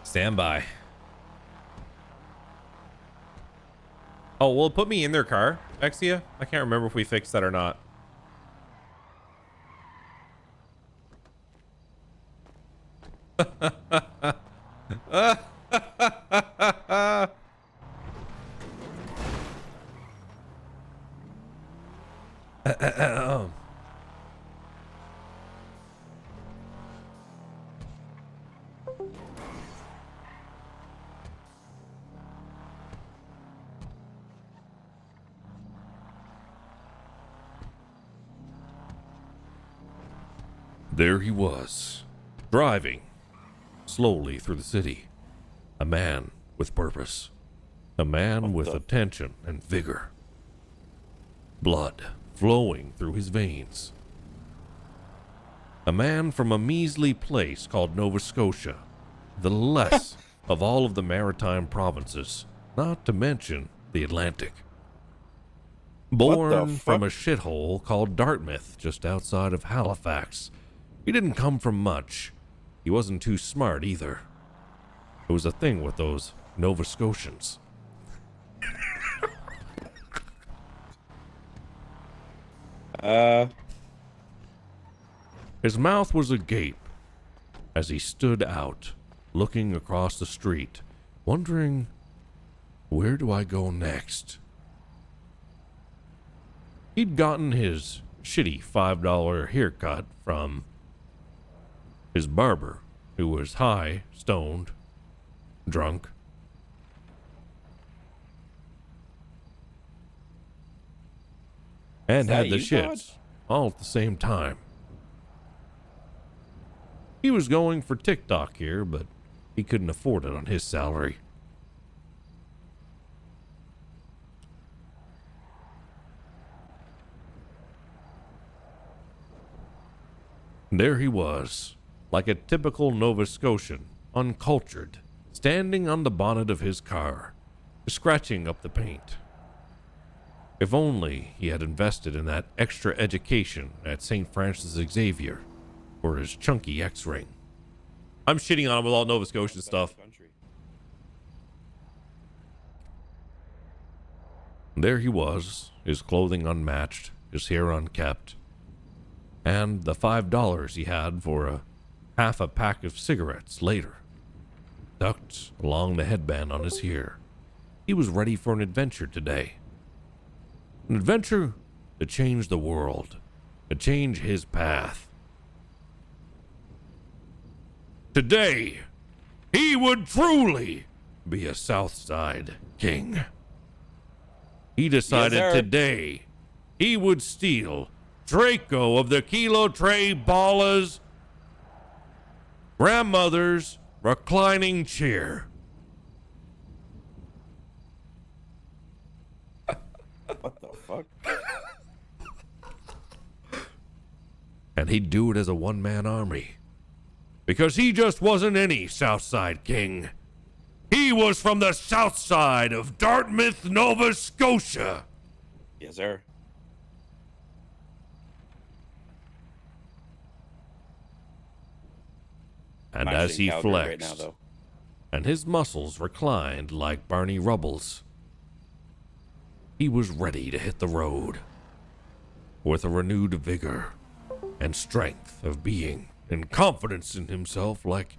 Stand by. Oh, will it put me in their car, Exia? I can't remember if we fixed that or not. There he was, driving slowly through the city. A man with purpose. A man with attention and vigor. Blood flowing through his veins. A man from a measly place called Nova Scotia, the less of all of the maritime provinces, not to mention the Atlantic. Born from a shithole called Dartmouth, just outside of Halifax. He didn't come from much. He wasn't too smart either. It was a thing with those Nova Scotians. His mouth was agape as he stood out, looking across the street, wondering, where do I go next? He'd gotten his shitty $5 haircut from his barber, who was high, stoned, drunk. And had the shits all at the same time. He was going for TikTok here, but he couldn't afford it on his salary. There he was, like a typical Nova Scotian, uncultured, standing on the bonnet of his car, scratching up the paint. If only he had invested in that extra education at St. Francis Xavier for his chunky X-ring. I'm shitting on him with all Nova Scotian stuff. There he was, his clothing unmatched, his hair unkept, and the $5 he had for half a pack of cigarettes later, tucked along the headband on his hair. He was ready for an adventure today. An adventure to change the world, to change his path. Today, he would truly be a Southside king. He decided today he would steal Draco of the Kilo Tray Balla's grandmother's reclining chair. What the fuck? And he'd do it as a one-man army. Because he just wasn't any Southside king. He was from the south side of Dartmouth, Nova Scotia. Yes, sir. And as he flexed, right now, and his muscles reclined like Barney Rubble's, he was ready to hit the road with a renewed vigor and strength of being and confidence in himself like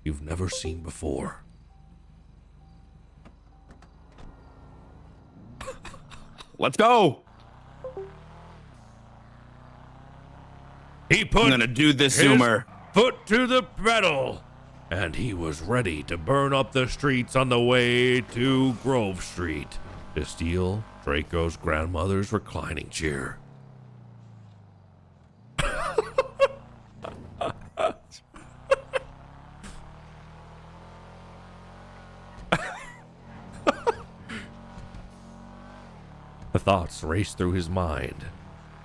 you've never seen before. Let's go. I'm gonna do this, Zoomer. Foot to the pedal, and he was ready to burn up the streets on the way to Grove Street to steal Draco's grandmother's reclining chair. The thoughts raced through his mind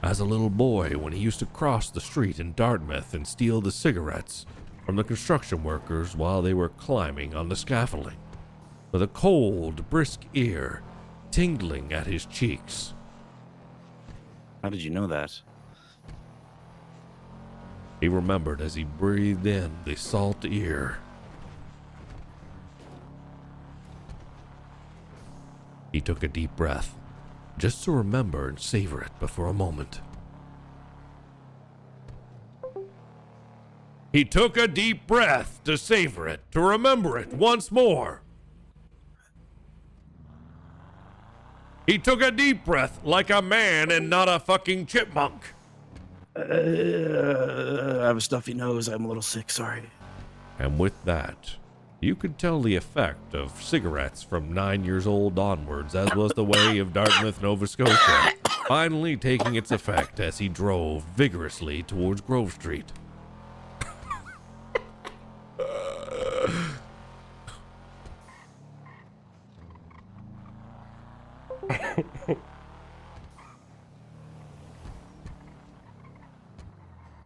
as a little boy when he used to cross the street in Dartmouth and steal the cigarettes from the construction workers while they were climbing on the scaffolding, with a cold, brisk air tingling at his cheeks. How did you know that? He remembered as he breathed in the salt air. He took a deep breath, just to remember and savor it but for a moment. He took a deep breath to savor it, to remember it once more. He took a deep breath like a man and not a fucking chipmunk. I have a stuffy nose. I'm a little sick. Sorry. And with that, you could tell the effect of cigarettes from 9 years old onwards, as was the way of Dartmouth, Nova Scotia, finally taking its effect as he drove vigorously towards Grove Street.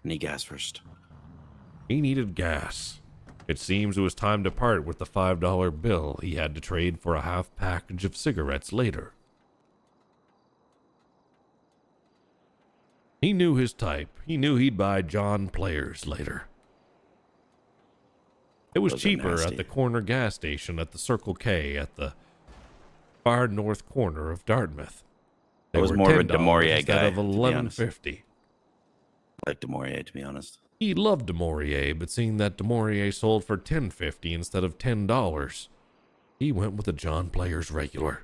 Need gas first. He needed gas. It seems it was time to part with the $5 bill he had to trade for a half package of cigarettes later. He knew his type. He knew he'd buy John Players later. It was Those are cheaper nasty. at the corner gas station at the Circle K at the far north corner of Dartmouth. I was were more of a $10 De Maurier instead guy, of to be honest. $11.50. I like De Maurier, to be honest. He loved De Maurier, but seeing that De Maurier sold for $10.50 instead of $10, he went with a John Players regular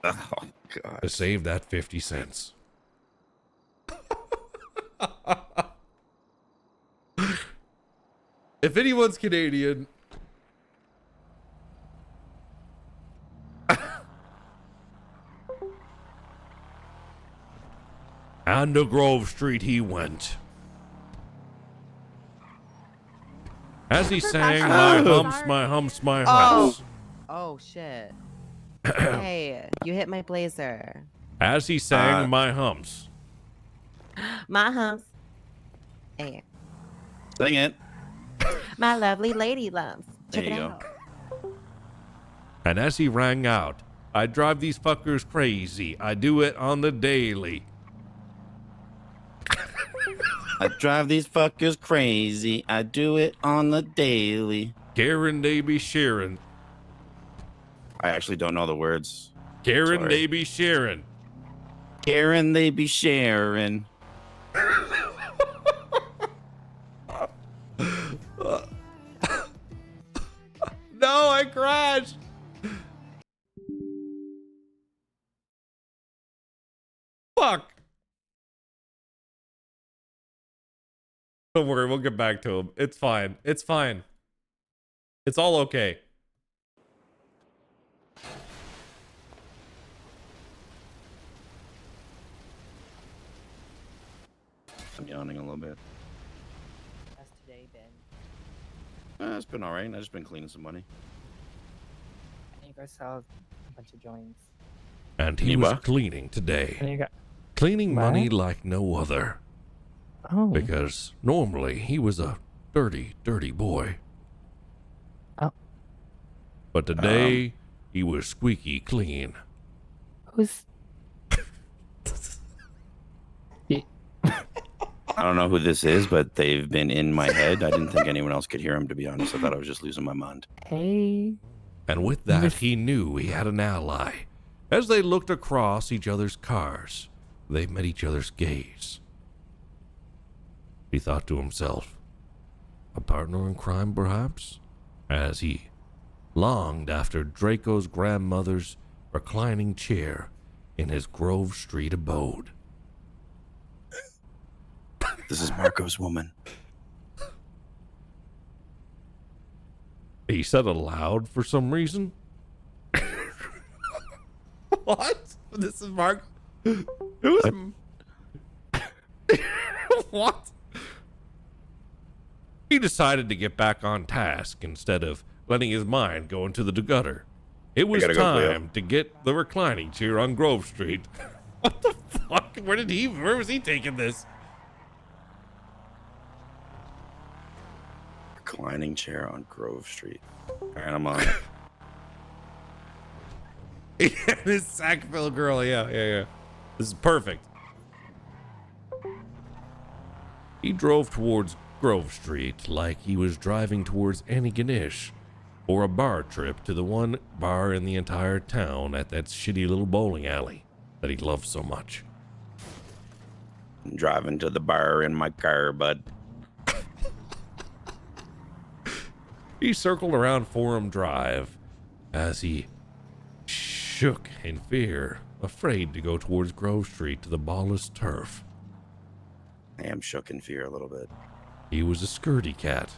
Oh, God. to save that 50 cents. If anyone's Canadian, and to Grove Street he went. As he sang, my humps, my humps, my humps. Oh shit. Hey, you hit my blazer. As he sang, my humps. My humps. Hey, Sing it. my lovely lady lumps. Check There it you go. out. And as he rang out, I drive these fuckers crazy. I do it on the daily. I drive these fuckers crazy. I do it on the daily. Karen, they be sharing. I actually don't know the words. Karen, Sorry. they be sharing. Karen, they be sharing. No, I crashed. Fuck. Don't worry, we'll get back to him. It's fine. It's fine. It's all okay. I'm yawning a little bit. How's today been? It's been all right. I've just been cleaning some money. You guys saw a bunch of joints. And he You was what? cleaning today. And you got Cleaning What? money like no other. oh Because normally he was a dirty, dirty boy. Oh. But today he was squeaky clean. who's I don't know who this is, but they've been in my head. I didn't think anyone else could hear him, to be honest. I thought I was just losing my mind. hey And with that, Miss- he knew he had an ally. As they looked across each other's cars, they met each other's gaze. He thought to himself, a partner in crime, perhaps? As he longed after Draco's grandmother's reclining chair in his Grove Street abode. This is Marco's woman. He said aloud for some reason. What? This is Mark. Who's what? He decided to get back on task instead of letting his mind go into the gutter. It was gotta go, Cleo. time to get the reclining chair on Grove Street. What the fuck? Where was he taking this? Reclining chair on Grove Street. All right, I'm on it. Yeah, this Sackville girl, yeah. This is perfect. He drove towards Grove Street like he was driving towards Antigonish or a bar trip to the one bar in the entire town at that shitty little bowling alley that he loved so much. I'm driving to the bar in my car, bud. He circled around Forum Drive as he shook in fear, afraid to go towards Grove Street to the ballless turf. I am shook in fear a little bit. He was a scaredy cat.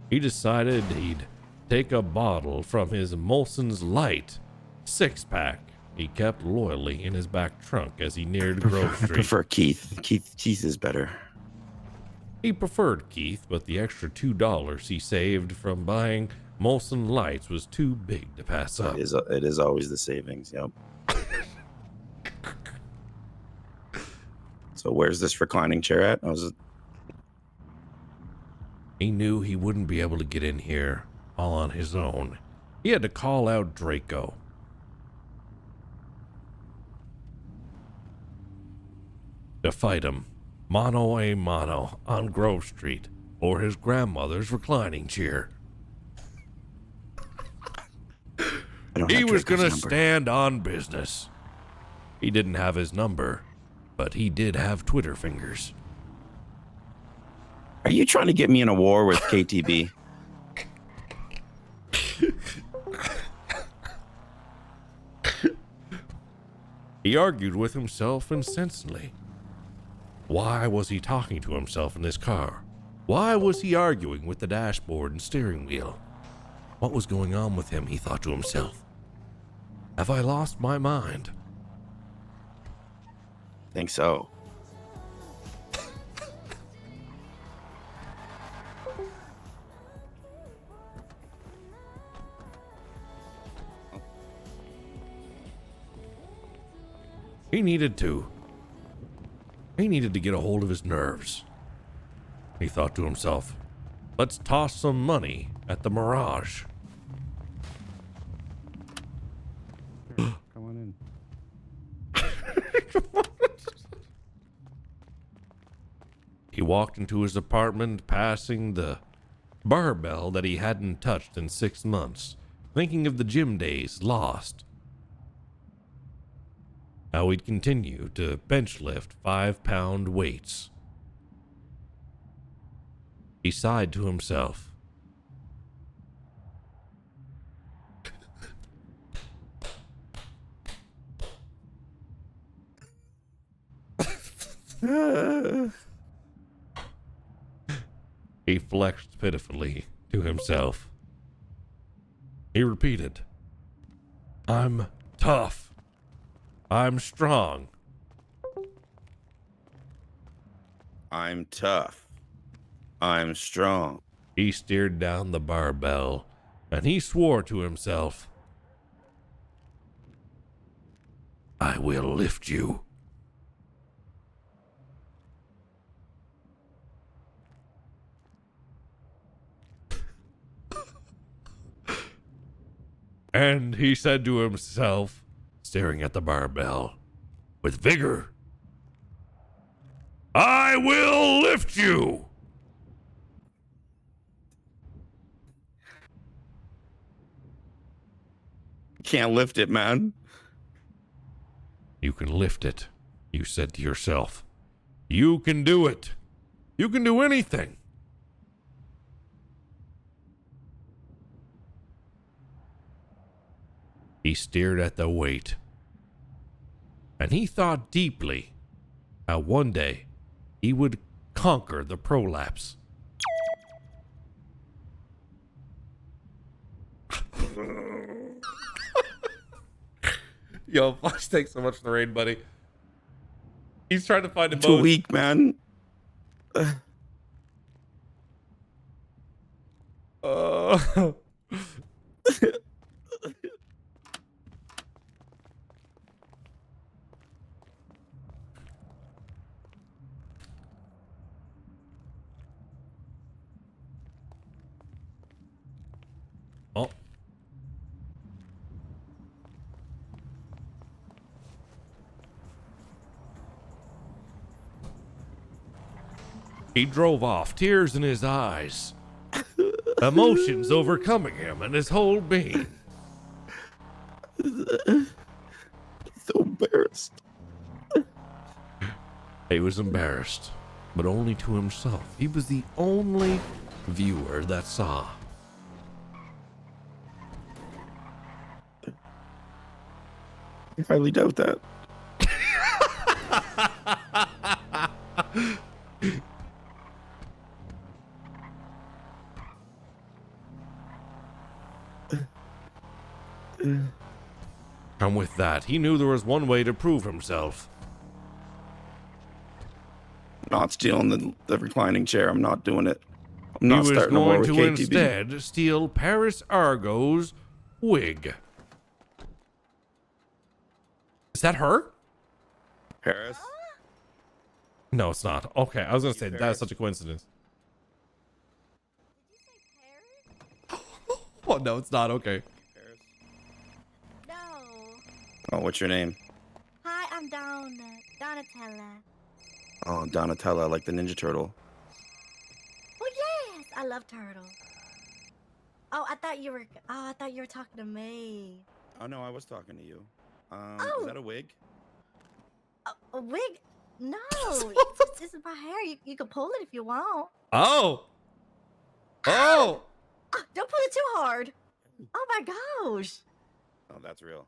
He decided he'd take a bottle from his Molson's Light 6-pack he kept loyally in his back trunk as he neared Grove I Street. prefer Keith. Keith is better. He preferred Keith, but the extra $2 he saved from buying Molson Lights was too big to pass up. It is always the savings. Yep. So where's this reclining chair at? He knew he wouldn't be able to get in here all on his own. He had to call out Draco. To fight him, mano a mano on Grove Street, or his grandmother's reclining chair. He was gonna stand on business. He didn't have his number, but he did have Twitter fingers. Are you trying to get me in a war with KTB? He argued with himself incessantly. Why was he talking to himself in this car? Why was he arguing with the dashboard and steering wheel? What was going on with him, he thought to himself. Have I lost my mind? Think so. He needed to get a hold of his nerves. He thought to himself, let's toss some money at the Mirage. Come on in. He walked into his apartment, passing the barbell that he hadn't touched in 6 months, thinking of the gym days lost. How he'd continue to bench lift 5-pound weights. He sighed to himself. He flexed pitifully to himself. He repeated, I'm tough. I'm strong. I'm tough. I'm strong. He stared down the barbell, and he swore to himself, I will lift you. And he said to himself, staring at the barbell, with vigor, I will lift you. Can't lift it, man. You can lift it, you said to yourself. You can do it. You can do anything. He stared at the weight, and he thought deeply how one day he would conquer the prolapse. Yo, Fox, thanks so much for the raid, buddy. He's trying to find a Too weak, man. Oh. He drove off, tears in his eyes, emotions overcoming him and his whole being. So embarrassed. He was embarrassed, but only to himself. He was the only viewer that saw. I highly doubt that. And with that, he knew there was one way to prove himself. Not stealing the reclining chair. I'm not doing it. I'm He not was starting a war going with to KTB. instead steal Paris Argo's wig. Is that her? Paris. No, it's not. Okay, I was gonna say Paris. that's such a coincidence. Oh no, it's not. Okay. Paris. No. Oh, what's your name? Hi, I'm Donatella. Oh, Donatella, like the Ninja Turtle. Oh yes, I love turtles. Oh, I thought you were talking to me. Oh no, I was talking to you. Oh. Is that a wig? A wig? No. This is my hair. You can pull it if you want. Oh. Oh. Oh, don't pull it too hard. Oh my gosh. Oh, that's real.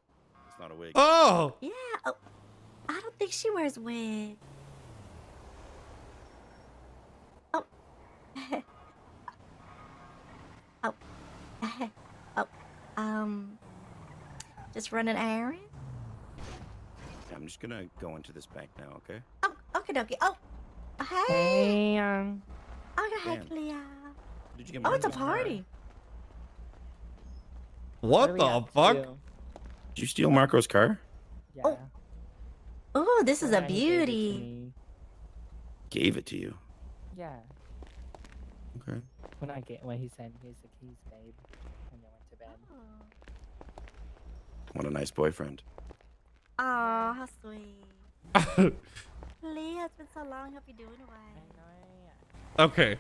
It's not a wig. Oh. Yeah. Oh, I don't think she wears wig. Oh. Oh. Oh. Just run an errand? Yeah, I'm just gonna go into this bank now, okay? Oh, okay, dokie. Oh. Hey. Hey, Oh, hey, Dan. Clea. Did you get Oh, my it's a car? party. What are we the up fuck? to? Did you steal Marco's car? Yeah. Oh. Oh, this is a Yeah, he gave it to beauty. me. Gave it to you. Yeah. Okay. When he said, "Here's the keys, babe," when I went to bed. What a nice boyfriend. Oh, how sweet. Clea, it's been so long. Hope you're doing well. I know. Okay.